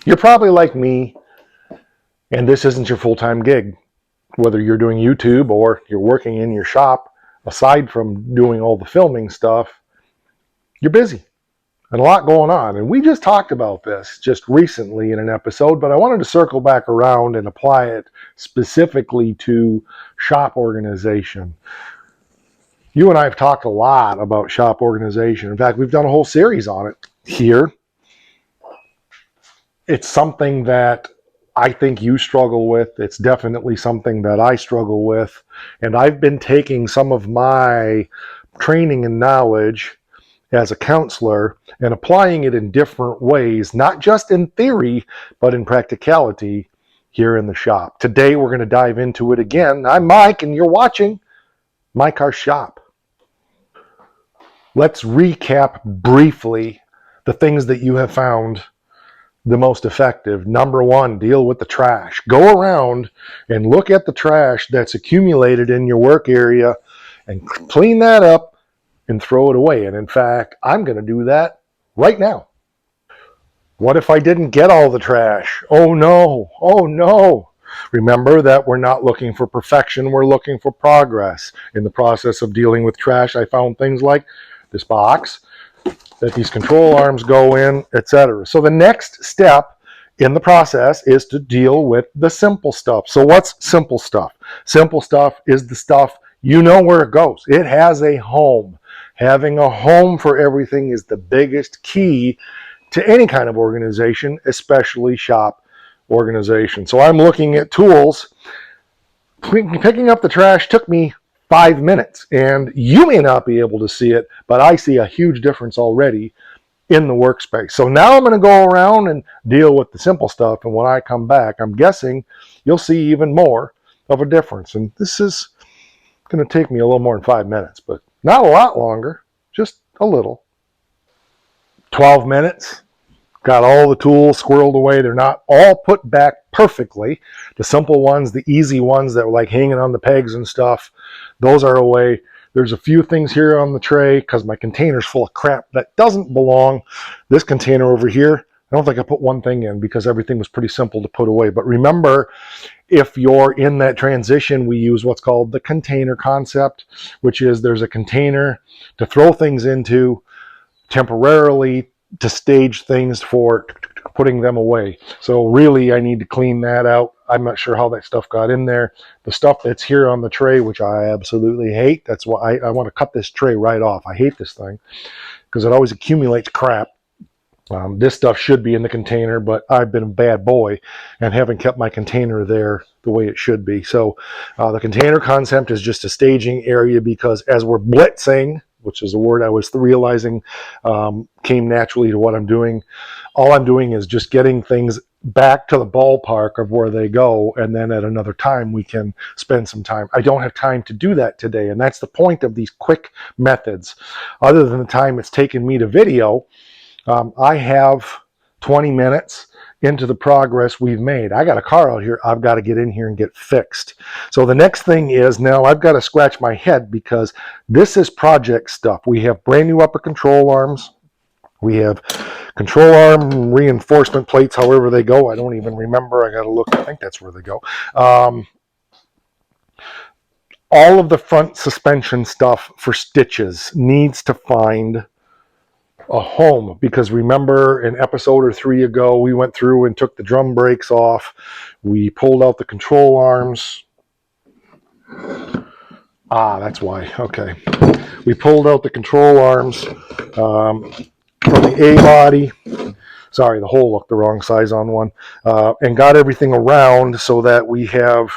You're probably like me, and this isn't your full-time gig. Whether you're doing YouTube or you're working in your shop, aside from doing all the filming stuff, you're busy and a lot going on. And we just talked about this just recently in an episode, but I wanted to circle back around and apply it specifically to shop organization. You and I have talked a lot about shop organization. In fact, we've done a whole series on it here. It's something that I think you struggle with. It's definitely something that I struggle with. And I've been taking some of my training and knowledge as a counselor and applying it in different ways, not just in theory, but in practicality here in the shop. Today, we're going to dive into it again. I'm Mike, and you're watching My Car Shop. Let's recap briefly the things that you have found the most effective. Number one, deal with the trash. Go around and look at the trash that's accumulated in your work area and clean that up and throw it away. And in fact, I'm going to do that right now. What if I didn't get all the trash? Oh no, oh no. Remember that we're not looking for perfection, we're looking for progress. In the process of dealing with trash, I found things like this box that these control arms go in, etc. So the next step in the process is to deal with the simple stuff. So what's simple stuff? Simple stuff is the stuff you know where it goes. It has a home. Having a home for everything is the biggest key to any kind of organization, especially shop organization. So I'm looking at tools. Picking up the trash took me 5 minutes, and you may not be able to see it, but I see a huge difference already in the workspace. So now I'm going to go around and deal with the simple stuff, and when I come back, I'm guessing you'll see even more of a difference. And this is going to take me a little more than 5 minutes, but not a lot longer, just a little. 12 minutes. Got all the tools squirreled away. They're not all put back perfectly. The simple ones, the easy ones that were like hanging on the pegs and stuff, those are away. There's a few things here on the tray because my container's full of crap that doesn't belong. This container over here, I don't think I put one thing in because everything was pretty simple to put away. But remember, if you're in that transition, we use what's called the container concept, which is there's a container to throw things into temporarily to stage things for putting them away. So really, I need to clean that out. I'm not sure how that stuff got in there. The stuff that's here on the tray, which I absolutely hate, that's why I want to cut this tray right off. I hate this thing because it always accumulates crap. This stuff should be in the container, but I've been a bad boy and haven't kept my container there the way it should be. So the container concept is just a staging area because as we're blitzing, which is a word I was realizing came naturally to what I'm doing, all I'm doing is just getting things back to the ballpark of where they go, and then at another time we can spend some time. I don't have time to do that today, and that's the point of these quick methods. Other than the time it's taken me to video, I have 20 minutes into the progress we've made. I got a car out here. I've got to get in here and get fixed. So the next thing is now I've got to scratch my head because this is project stuff. We have brand new upper control arms. We have control arm reinforcement plates, however they go. I don't even remember. I got to look. I think that's where they go. All of the front suspension stuff for stitches needs to find a home because remember in episode or 3 ago we went through and took the drum brakes off, we pulled out the control arms. That's why. Okay, we pulled out the control arms from the A body, sorry, the hole looked the wrong size on one, and got everything around so that we have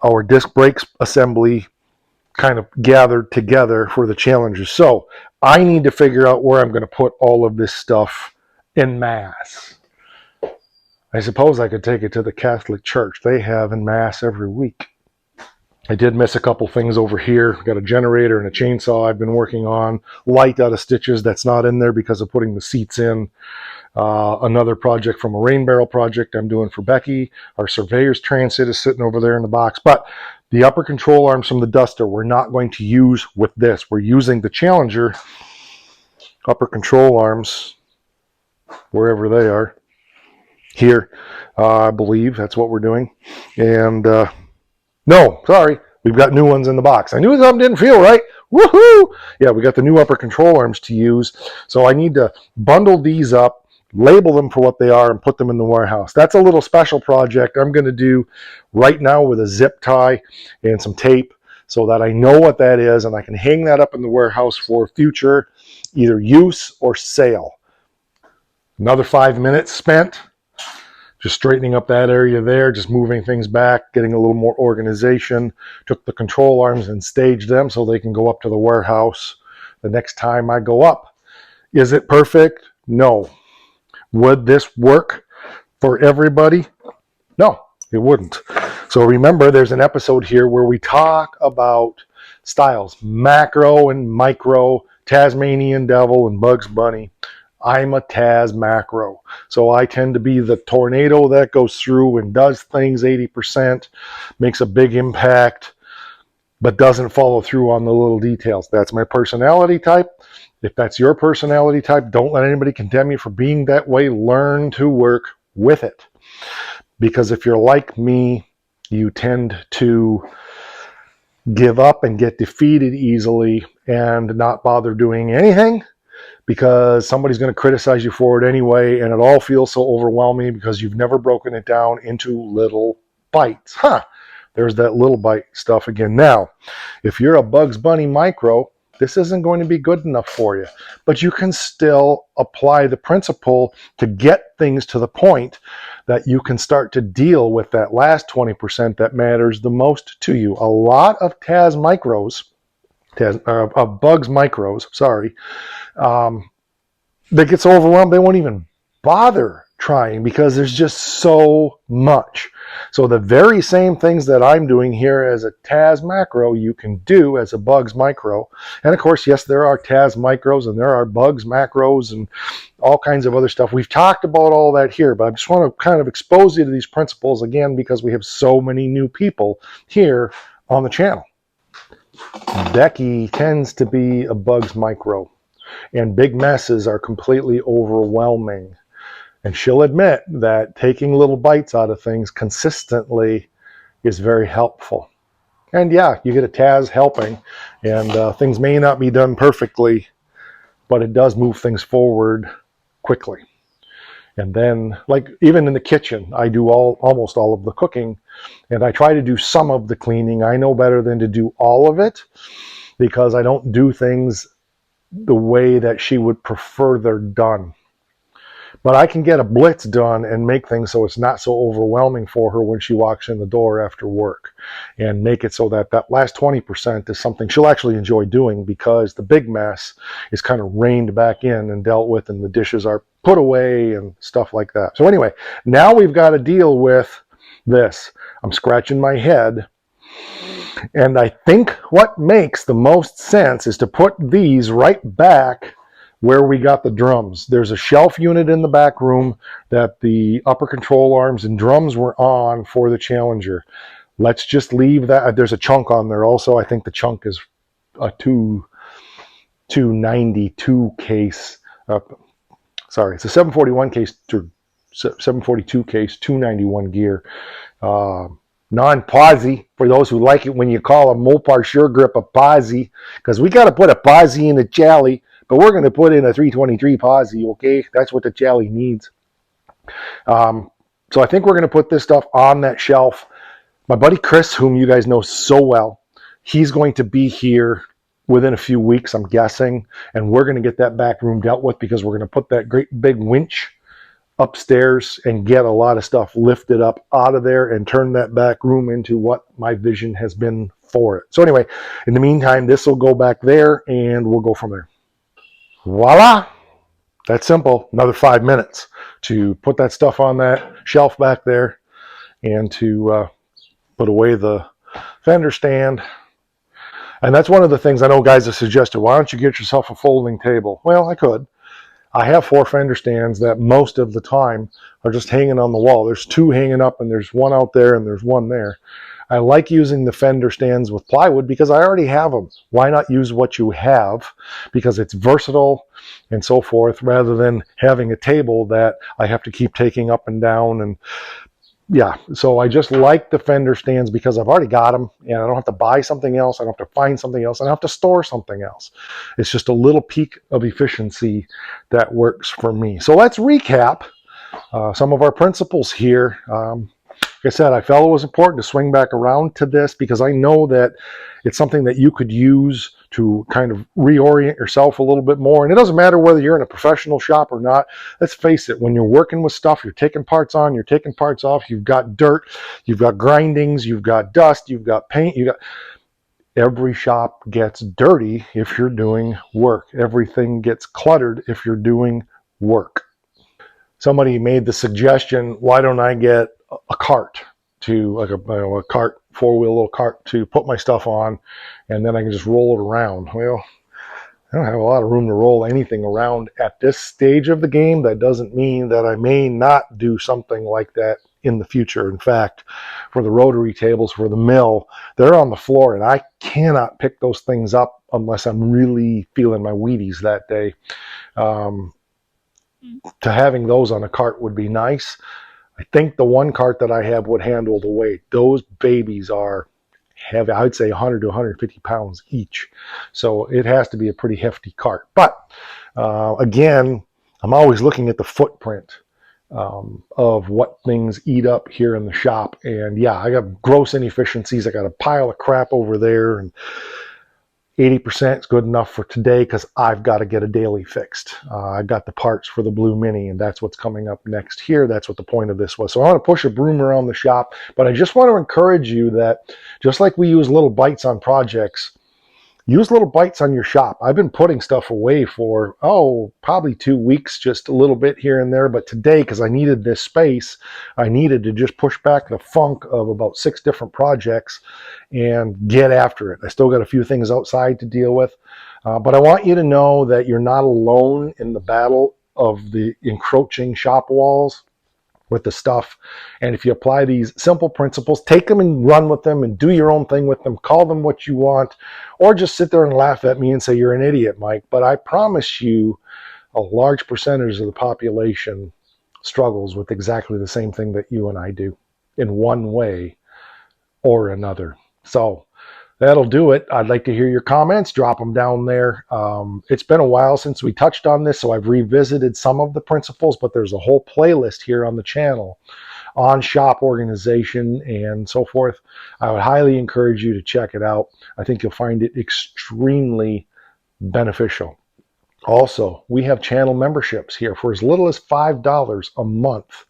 our disc brakes assembly kind of gathered together for the Challengers. So I need to figure out where I'm going to put all of this stuff en masse. I suppose I could take it to the Catholic Church. They have en masse every week. I did miss a couple things over here. Got a generator and a chainsaw I've been working on. Light out of stitches that's not in there because of putting the seats in. Another project from a rain barrel project I'm doing for Becky. Our surveyor's transit is sitting over there in the box. But the upper control arms from the Duster we're not going to use with this. We're using the Challenger upper control arms, wherever they are. here. I believe that's what we're doing. And no, sorry, we've got new ones in the box. I knew something didn't feel right. Woohoo! Yeah, we got the new upper control arms to use. So I need to bundle these up, label them for what they are, and put them in the warehouse. That's a little special project I'm going to do right now with a zip tie and some tape so that I know what that is and I can hang that up in the warehouse for future either use or sale. Another 5 minutes spent just straightening up that area there, just moving things back, getting a little more organization. Took the control arms and staged them so they can go up to the warehouse the next time I go up. Is it perfect? No. Would this work for everybody? No, it wouldn't. So remember, there's an episode here where we talk about styles, macro and micro, Tasmanian Devil and Bugs Bunny. I'm a Taz macro. So I tend to be the tornado that goes through and does things 80%, makes a big impact, but doesn't follow through on the little details. That's my personality type. If that's your personality type, don't let anybody condemn you for being that way. Learn to work with it. Because if you're like me, you tend to give up and get defeated easily and not bother doing anything because somebody's going to criticize you for it anyway, and it all feels so overwhelming because you've never broken it down into little bites. There's that little bite stuff again. Now, if you're a Bugs Bunny micro, this isn't going to be good enough for you, but you can still apply the principle to get things to the point that you can start to deal with that last 20% that matters the most to you. A lot of Bugs micros, that gets overwhelmed. They won't even bother trying because there's just so much. So the very same things that I'm doing here as a Taz macro, you can do as a Bugs micro. And of course, yes, there are Taz micros and there are Bugs macros and all kinds of other stuff. We've talked about all that here, but I just want to kind of expose you to these principles again because we have so many new people here on the channel. Becky tends to be a Bugs micro, and big messes are completely overwhelming. And she'll admit that taking little bites out of things consistently is very helpful. And yeah, you get a Taz helping, and things may not be done perfectly, but it does move things forward quickly. And then, like even in the kitchen, I do almost all of the cooking, and I try to do some of the cleaning. I know better than to do all of it because I don't do things the way that she would prefer they're done. But I can get a blitz done and make things so it's not so overwhelming for her when she walks in the door after work, and make it so that that last 20% is something she'll actually enjoy doing because the big mess is kind of reined back in and dealt with and the dishes are put away and stuff like that. So anyway, now we've got to deal with this. I'm scratching my head. And I think what makes the most sense is to put these right back where we got the drums. There's a shelf unit in the back room that the upper control arms and drums were on for the Challenger. Let's just leave that. There's a chunk on there also. I think the chunk is a 292 case. Sorry, it's a 741 case to 742 case, 291 gear. Non-posi, for those who like it when you call a Mopar Sure Grip a posi, because we got to put a posi in the Chally, but we're going to put in a 323 posi, okay? That's what the Chally needs. So I think we're going to put this stuff on that shelf. My buddy Chris, whom you guys know so well, he's going to be here within a few weeks, I'm guessing, and we're going to get that back room dealt with because we're going to put that great big winch upstairs and get a lot of stuff lifted up out of there and turn that back room into what my vision has been for it. So anyway, in the meantime, this will go back there and we'll go from there. Voila! That's simple. Another 5 minutes to put that stuff on that shelf back there and to put away the fender stand. And that's one of the things I know guys have suggested. Why don't you get yourself a folding table? Well, I could. I have 4 fender stands that most of the time are just hanging on the wall. There's 2 hanging up and there's one out there and there's one there. I like using the fender stands with plywood because I already have them. Why not use what you have? Because it's versatile and so forth, rather than having a table that I have to keep taking up and down. And yeah, so I just like the fender stands because I've already got them and I don't have to buy something else. I don't have to find something else. I don't have to store something else. It's just a little peak of efficiency that works for me. So let's recap some of our principles here. Like I said, I felt it was important to swing back around to this because I know that it's something that you could use to kind of reorient yourself a little bit more. And it doesn't matter whether you're in a professional shop or not. Let's face it, when you're working with stuff, you're taking parts on, you're taking parts off, you've got dirt, you've got grindings, you've got dust, you've got paint, every shop gets dirty if you're doing work. Everything gets cluttered if you're doing work. Somebody made the suggestion, why don't I get a cart to, like a cart, four-wheel little cart to put my stuff on, and then I can just roll it around. Well, I don't have a lot of room to roll anything around at this stage of the game. That doesn't mean that I may not do something like that in the future. In fact, for the rotary tables, for the mill, they're on the floor, and I cannot pick those things up unless I'm really feeling my Wheaties that day. To having those on a cart would be nice. I think the one cart that I have would handle the weight. Those babies are heavy. I would say 100 to 150 pounds each. So it has to be a pretty hefty cart. But again, I'm always looking at the footprint of what things eat up here in the shop. And yeah, I got gross inefficiencies. I got a pile of crap over there, and 80% is good enough for today because I've got to get a daily fixed. I've got the parts for the Blue Mini, and that's what's coming up next here. That's what the point of this was. So I want to push a broom around the shop, but I just want to encourage you that just like we use little bites on projects, use little bites on your shop. I've been putting stuff away for, probably 2 weeks, just a little bit here and there. But today, because I needed this space, I needed to just push back the funk of about 6 different projects and get after it. I still got a few things outside to deal with. But I want you to know that you're not alone in the battle of the encroaching shop walls with the stuff. And if you apply these simple principles, take them and run with them and do your own thing with them, call them what you want, or just sit there and laugh at me and say you're an idiot, Mike. But I promise you, a large percentage of the population struggles with exactly the same thing that you and I do in one way or another. So that'll do it. I'd like to hear your comments. Drop them down there. It's been a while since we touched on this, so I've revisited some of the principles, but there's a whole playlist here on the channel on shop organization and so forth. I would highly encourage you to check it out. I think you'll find it extremely beneficial. Also, we have channel memberships here for as little as $5 a month.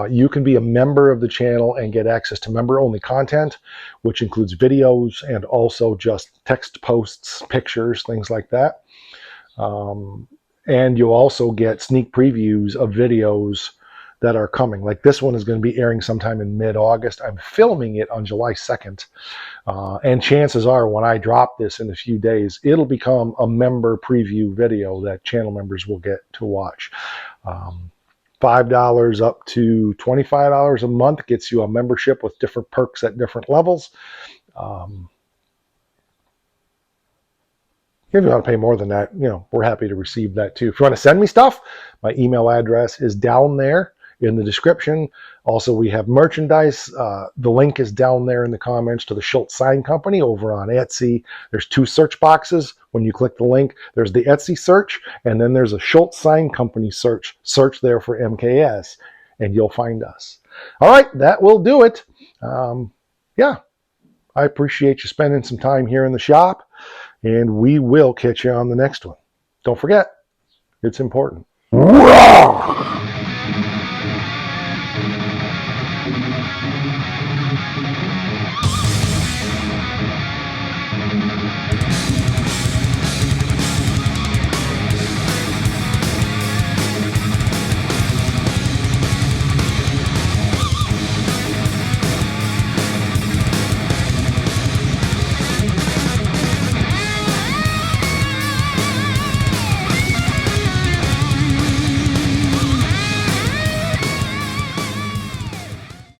You can be a member of the channel and get access to member-only content, which includes videos and also just text posts, pictures, things like that. And you'll also get sneak previews of videos that are coming. Like this one is going to be airing sometime in mid-August. I'm filming it on July 2nd. And chances are when I drop this in a few days, it'll become a member preview video that channel members will get to watch. $5 up to $25 a month gets you a membership with different perks at different levels. If you want to pay more than that, we're happy to receive that too. If you want to send me stuff, my email address is down there in the description. Also, we have merchandise. The link is down there in the comments to the Schultz Sign Company over on Etsy. There's 2 search boxes. When you click the link, there's the Etsy search, and then there's a Schultz Sign Company search. Search there for MKS, and you'll find us. All right, that will do it. Yeah, I appreciate you spending some time here in the shop, and we will catch you on the next one. Don't forget, it's important.